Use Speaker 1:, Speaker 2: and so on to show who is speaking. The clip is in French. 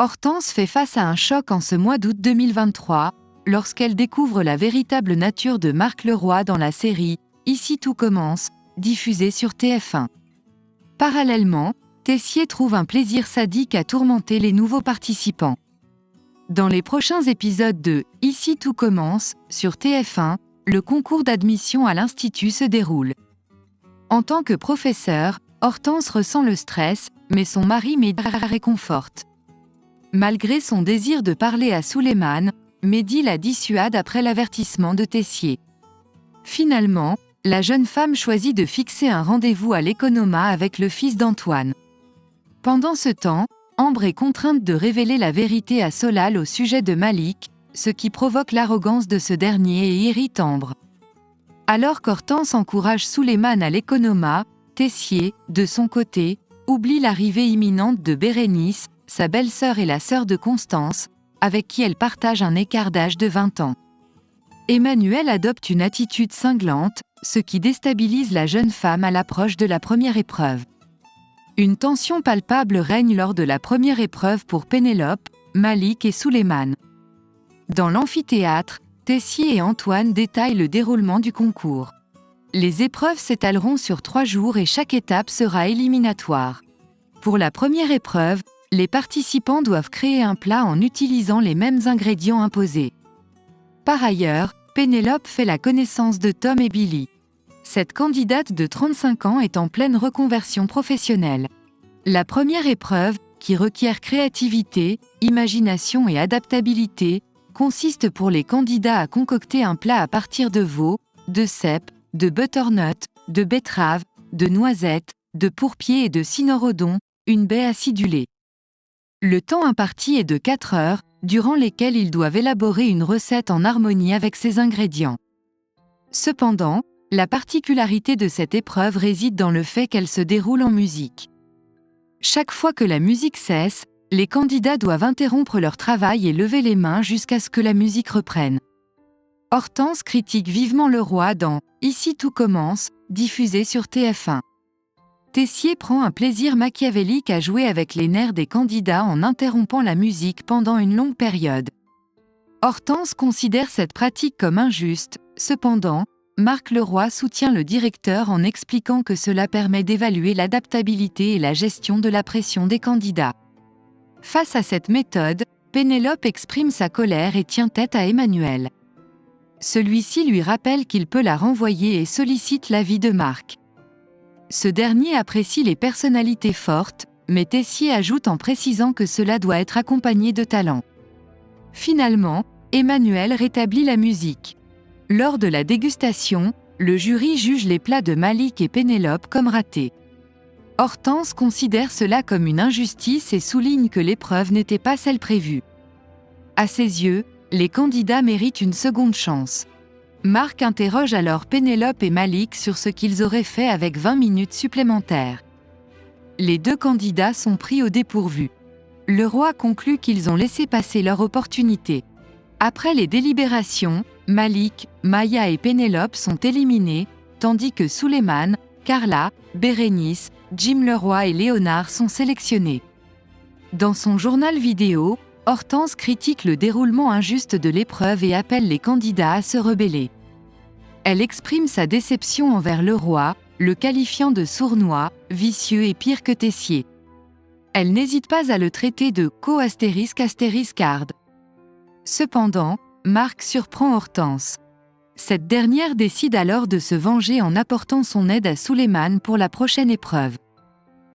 Speaker 1: Hortense fait face à un choc en ce mois d'août 2023, lorsqu'elle découvre la véritable nature de Marc Leroy dans la série « Ici tout commence », diffusée sur TF1. Parallèlement, Tessier trouve un plaisir sadique à tourmenter les nouveaux participants. Dans les prochains épisodes de « Ici tout commence » sur TF1, le concours d'admission à l'Institut se déroule. En tant que professeur, Hortense ressent le stress, mais son mari Mehdi la réconforte. Malgré son désir de parler à Souleymane, Mehdi la dissuade après l'avertissement de Tessier. Finalement, la jeune femme choisit de fixer un rendez-vous à l'Economa avec le fils d'Antoine. Pendant ce temps, Ambre est contrainte de révéler la vérité à Solal au sujet de Malik, ce qui provoque l'arrogance de ce dernier et irrite Ambre. Alors qu'Hortense encourage Souleymane à l'Economa, Tessier, de son côté, oublie l'arrivée imminente de Bérénice, sa belle-sœur et la sœur de Constance, avec qui elle partage un écart d'âge de 20 ans. Emmanuel adopte une attitude cinglante, ce qui déstabilise la jeune femme à l'approche de la première épreuve. Une tension palpable règne lors de la première épreuve pour Pénélope, Malik et Souleymane. Dans l'amphithéâtre, Tessier et Antoine détaillent le déroulement du concours. Les épreuves s'étaleront sur 3 jours et chaque étape sera éliminatoire. Pour la première épreuve, les participants doivent créer un plat en utilisant les mêmes ingrédients imposés. Par ailleurs, Pénélope fait la connaissance de Tom et Billy. Cette candidate de 35 ans est en pleine reconversion professionnelle. La première épreuve, qui requiert créativité, imagination et adaptabilité, consiste pour les candidats à concocter un plat à partir de veau, de cèpe, de butternut, de betterave, de noisettes, de pourpier et de cynorhodon, une baie acidulée. Le temps imparti est de 4 heures, durant lesquelles ils doivent élaborer une recette en harmonie avec ces ingrédients. Cependant, la particularité de cette épreuve réside dans le fait qu'elle se déroule en musique. Chaque fois que la musique cesse, les candidats doivent interrompre leur travail et lever les mains jusqu'à ce que la musique reprenne. Hortense critique vivement Leroy dans « Ici tout commence », diffusé sur TF1. Tessier prend un plaisir machiavélique à jouer avec les nerfs des candidats en interrompant la musique pendant une longue période. Hortense considère cette pratique comme injuste, cependant, Marc Leroy soutient le directeur en expliquant que cela permet d'évaluer l'adaptabilité et la gestion de la pression des candidats. Face à cette méthode, Pénélope exprime sa colère et tient tête à Emmanuel. Celui-ci lui rappelle qu'il peut la renvoyer et sollicite l'avis de Marc. Ce dernier apprécie les personnalités fortes, mais Tessier ajoute en précisant que cela doit être accompagné de talent. Finalement, Emmanuel rétablit la musique. Lors de la dégustation, le jury juge les plats de Malik et Pénélope comme ratés. Hortense considère cela comme une injustice et souligne que l'épreuve n'était pas celle prévue. À ses yeux, les candidats méritent une seconde chance. Marc interroge alors Pénélope et Malik sur ce qu'ils auraient fait avec 20 minutes supplémentaires. Les 2 candidats sont pris au dépourvu. Leroy conclut qu'ils ont laissé passer leur opportunité. Après les délibérations, Malik, Maya et Pénélope sont éliminés, tandis que Souleymane, Carla, Bérénice, Jim Leroy et Léonard sont sélectionnés. Dans son journal vidéo, Hortense critique le déroulement injuste de l'épreuve et appelle les candidats à se rebeller. Elle exprime sa déception envers Leroy, le qualifiant de sournois, vicieux et pire que Tessier. Elle n'hésite pas à le traiter de co-*****. Cependant, Marc surprend Hortense. Cette dernière décide alors de se venger en apportant son aide à Souleymane pour la prochaine épreuve.